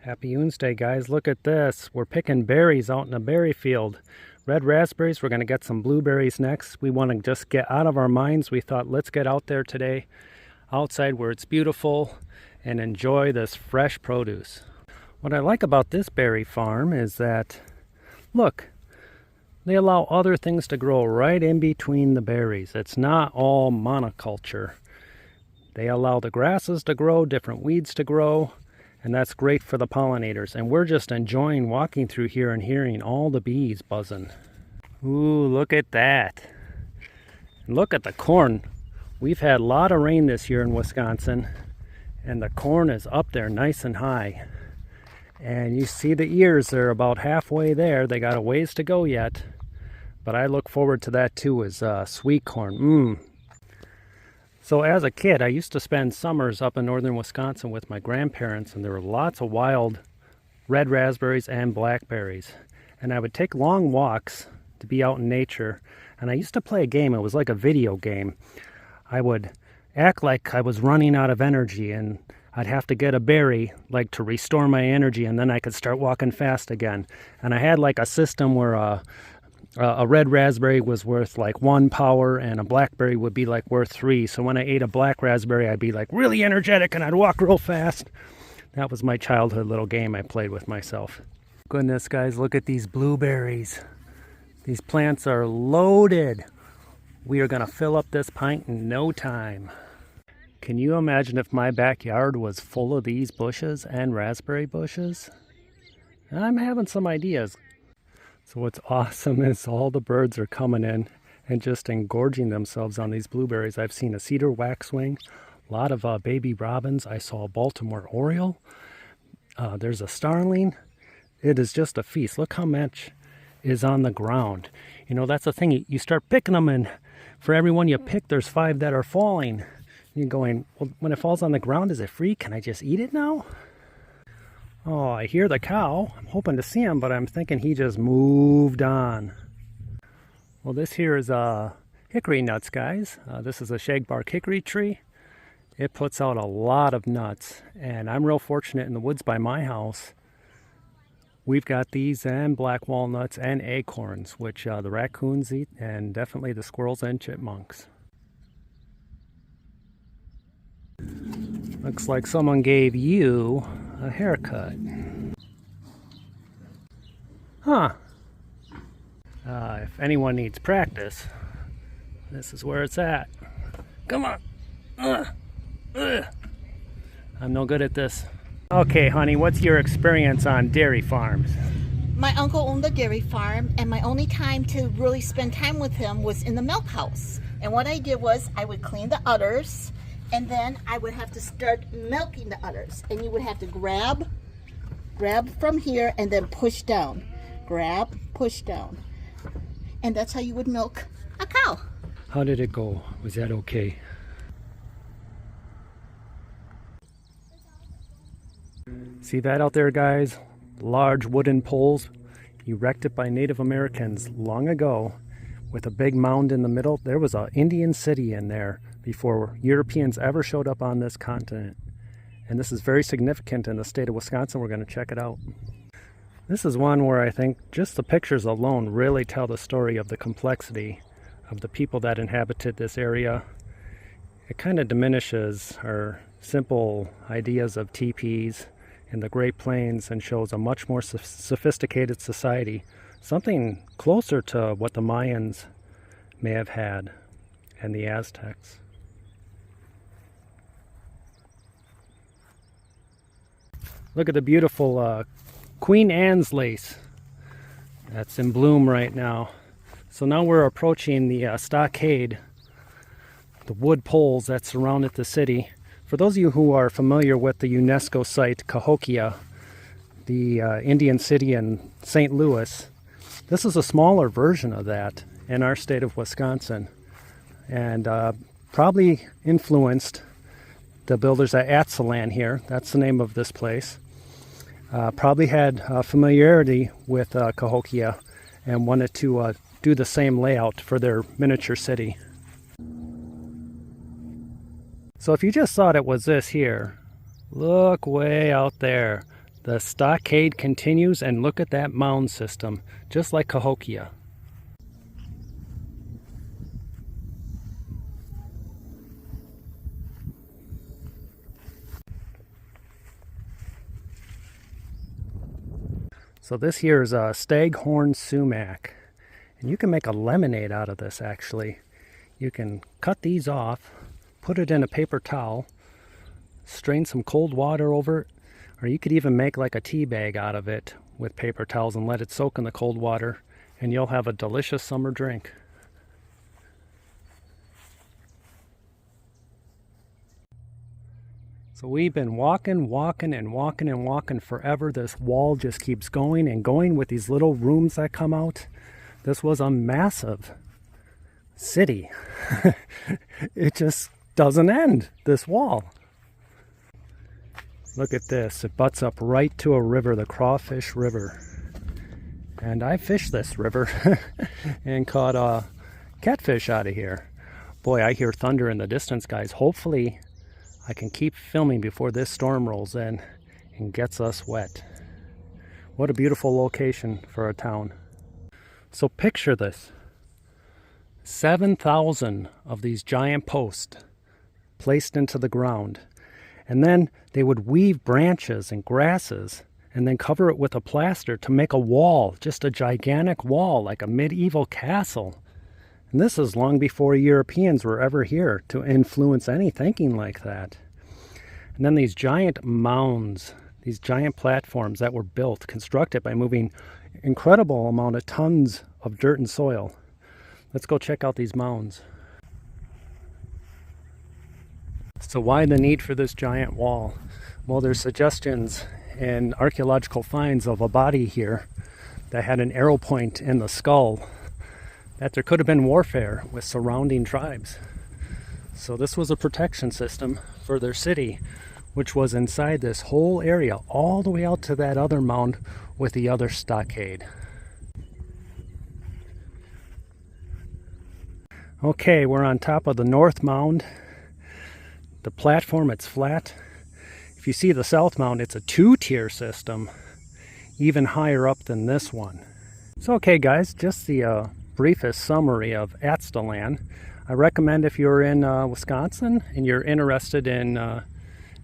Happy OONSDAY, guys. Look at this. We're picking berries out in a berry field. Red raspberries. We're going to get some blueberries next. We want to just get out of our minds. We thought, let's get out there today, outside where it's beautiful, and enjoy this fresh produce. What I like about this berry farm is that, look, they allow other things to grow right in between the berries. It's not all monoculture. They allow the grasses to grow, different weeds to grow, and that's great for the pollinators. And we're just enjoying walking through here and hearing all the bees buzzing. Ooh, look at that. And look at the corn. We've had a lot of rain this year in Wisconsin, and the corn is up there nice and high. And you see the ears, they're about halfway there. They got a ways to go yet, but I look forward to that too, as sweet corn. So as a kid, I used to spend summers up in northern Wisconsin with my grandparents, and there were lots of wild red raspberries and blackberries. And I would take long walks to be out in nature, and I used to play a game. It was like a video game. I would act like I was running out of energy, and I'd have to get a berry like to restore my energy, and then I could start walking fast again. And I had like a system where a red raspberry was worth like 1 power, and a blackberry would be like worth 3. So when I ate a black raspberry, I'd be like really energetic and I'd walk real fast. That was my childhood little game I played with myself. Goodness, guys, look at these blueberries. These plants are loaded. We are going to fill up this pint in no time. Can you imagine if my backyard was full of these bushes and raspberry bushes? I'm having some ideas. So what's awesome is all the birds are coming in and just engorging themselves on these blueberries. I've seen a cedar waxwing, a lot of baby robins. I saw a Baltimore oriole. There's a starling. It is just a feast. Look how much is on the ground. You know, that's the thing. You start picking them, and for every one you pick, there's 5 that are falling. You're going, well, when it falls on the ground, is it free? Can I just eat it now? Oh, I hear the cow. I'm hoping to see him, but I'm thinking he just moved on. Well, this here is hickory nuts, guys. This is a shagbark hickory tree. It puts out a lot of nuts, and I'm real fortunate in the woods by my house. We've got these and black walnuts and acorns, which the raccoons eat, and definitely the squirrels and chipmunks. Looks like someone gave you a haircut. Huh. If anyone needs practice, this is where it's at. Come on. I'm no good at this. Okay, honey, what's your experience on dairy farms? My uncle owned a dairy farm, and my only time to really spend time with him was in the milk house. And what I did was I would clean the udders, and then I would have to start milking the udders. And you would have to grab from here and then push down. Grab, push down. And that's how you would milk a cow. How did it go? Was that okay? See that out there, guys? Large wooden poles erected by Native Americans long ago with a big mound in the middle. There was an Indian city in there before Europeans ever showed up on this continent. And this is very significant in the state of Wisconsin. We're going to check it out. This is one where I think just the pictures alone really tell the story of the complexity of the people that inhabited this area. It kind of diminishes our simple ideas of teepees in the Great Plains and shows a much more sophisticated society, something closer to what the Mayans may have had and the Aztecs. Look at the beautiful Queen Anne's lace that's in bloom right now. So now we're approaching the stockade, the wood poles that surrounded the city. For those of you who are familiar with the UNESCO site Cahokia, the Indian city in St. Louis, this is a smaller version of that in our state of Wisconsin, and probably influenced the builders at Aztalan here. That's the name of this place. Probably had familiarity with Cahokia and wanted to do the same layout for their miniature city. So if you just thought it was this here, look way out there. The stockade continues, and look at that mound system, just like Cahokia. So this here is a staghorn sumac, and you can make a lemonade out of this actually. You can cut these off, put it in a paper towel, strain some cold water over it, or you could even make like a tea bag out of it with paper towels and let it soak in the cold water, and you'll have a delicious summer drink. So we've been walking forever. This wall just keeps going and going with these little rooms that come out. This was a massive city. It just doesn't end, this wall. Look at this. It butts up right to a river, the Crawfish River. And I fished this river and caught a catfish out of here. Boy, I hear thunder in the distance, guys. Hopefully I can keep filming before this storm rolls in and gets us wet. What a beautiful location for a town. So picture this. 7,000 of these giant posts placed into the ground. And then they would weave branches and grasses and then cover it with a plaster to make a wall, just a gigantic wall like a medieval castle. And this is long before Europeans were ever here to influence any thinking like that. And then these giant mounds, these giant platforms that were built, constructed by moving incredible amount of tons of dirt and soil. Let's go check out these mounds. So why the need for this giant wall? Well, there's suggestions and archaeological finds of a body here that had an arrow point in the skull, that there could have been warfare with surrounding tribes. So this was a protection system for their city, which was inside this whole area, all the way out to that other mound with the other stockade. Okay, we're on top of the north mound. The platform, it's flat. If you see the south mound, it's a two-tier system, even higher up than this one. So okay guys, just the briefest summary of Aztalan. I recommend if you're in Wisconsin and you're interested in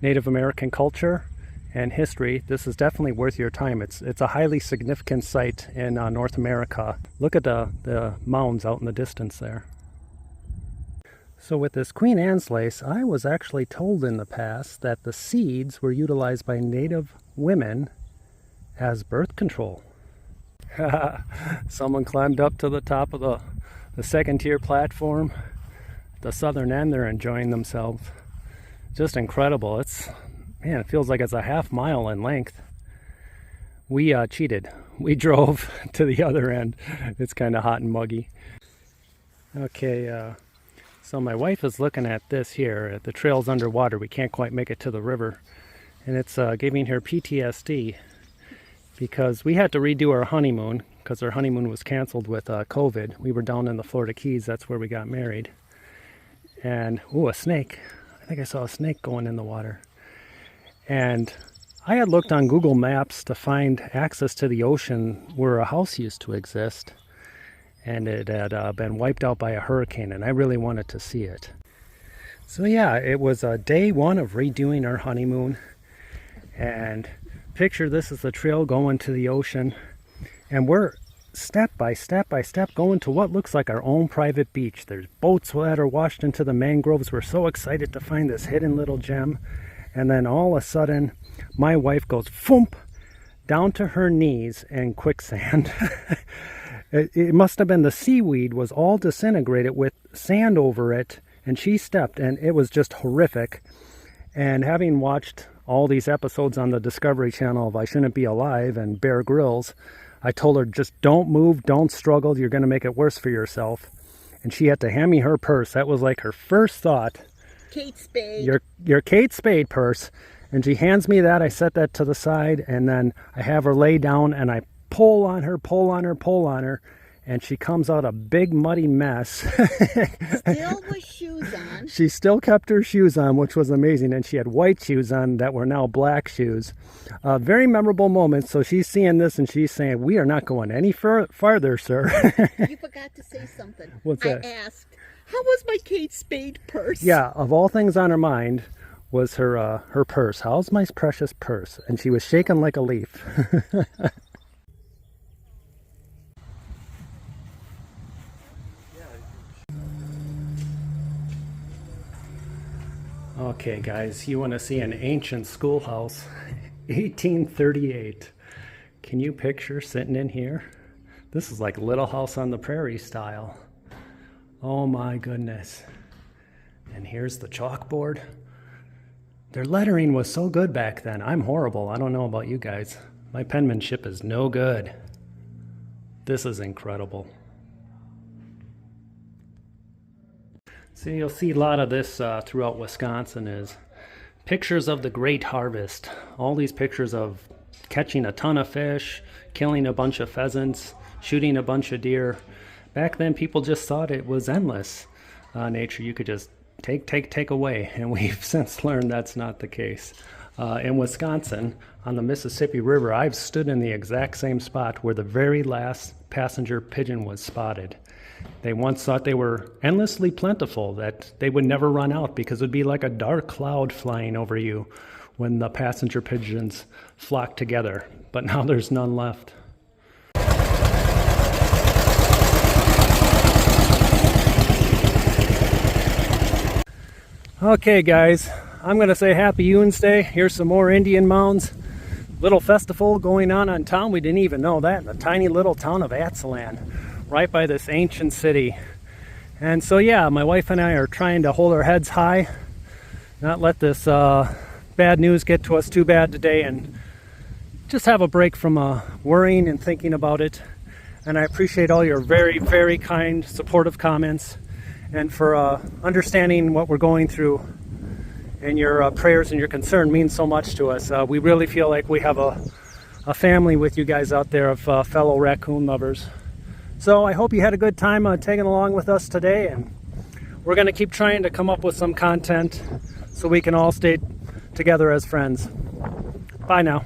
Native American culture and history, this is definitely worth your time. It's a highly significant site in North America. Look at the mounds out in the distance there. So with this Queen Anne's lace, I was actually told in the past that the seeds were utilized by Native women as birth control. Someone climbed up to the top of the second tier platform. The southern end, they're enjoying themselves. Just incredible. Man, it feels like it's a half mile in length. We cheated. We drove to the other end. It's kind of hot and muggy. Okay, so my wife is looking at this here. The trail's underwater. We can't quite make it to the river. And it's giving her PTSD because we had to redo our honeymoon because our honeymoon was canceled with COVID. We were down in the Florida Keys. That's where we got married. And, ooh, a snake. I think I saw a snake going in the water. And I had looked on Google Maps to find access to the ocean where a house used to exist. And it had been wiped out by a hurricane, and I really wanted to see it. So yeah, it was day one of redoing our honeymoon. And picture this is the trail going to the ocean. And we're step by step going to what looks like our own private beach. There's boats that are washed into the mangroves. We're so excited to find this hidden little gem. And then all of a sudden, my wife goes foomp down to her knees in quicksand. It must have been the seaweed was all disintegrated with sand over it, and she stepped, and it was just horrific. And having watched all these episodes on the Discovery Channel of I Shouldn't Be Alive and Bear Grylls, I told her, just don't move, don't struggle, you're going to make it worse for yourself. And she had to hand me her purse. That was like her first thought. Kate Spade. Your Kate Spade purse. And she hands me that. I set that to the side, and then I have her lay down, and I pull on her, and she comes out a big muddy mess. Still with shoes on. She still kept her shoes on, which was amazing, and she had white shoes on that were now black shoes. Very memorable moment. So she's seeing this and she's saying, "We are not going any farther, sir." You forgot to say something. What's that? I asked, how was my Kate Spade purse? Yeah, of all things on her mind was her purse. How's my precious purse? And she was shaking like a leaf. Okay guys, you want to see an ancient schoolhouse, 1838. Can you picture sitting in here? This is like Little House on the Prairie style. Oh my goodness. And here's the chalkboard. Their lettering was so good back then. I'm horrible. I don't know about you guys. My penmanship is no good. This is incredible. So you'll see a lot of this throughout Wisconsin is pictures of the great harvest. All these pictures of catching a ton of fish, killing a bunch of pheasants, shooting a bunch of deer. Back then people just thought it was endless nature. You could just take away, and we've since learned that's not the case. In Wisconsin, on the Mississippi River, I've stood in the exact same spot where the very last passenger pigeon was spotted. They once thought they were endlessly plentiful, that they would never run out because it would be like a dark cloud flying over you when the passenger pigeons flock together. But now there's none left. Okay guys, I'm going to say happy OONSDAY. Here's some more Indian mounds. Little festival going on in town. We didn't even know that. In the tiny little town of Aztalan, right by this ancient city. And so yeah, my wife and I are trying to hold our heads high, not let this bad news get to us too bad today, and just have a break from worrying and thinking about it. And I appreciate all your very, very kind, supportive comments, and for understanding what we're going through. And your prayers and your concern means so much to us. We really feel like we have a family with you guys out there of fellow raccoon lovers. So I hope you had a good time tagging along with us today, and we're going to keep trying to come up with some content so we can all stay together as friends. Bye now.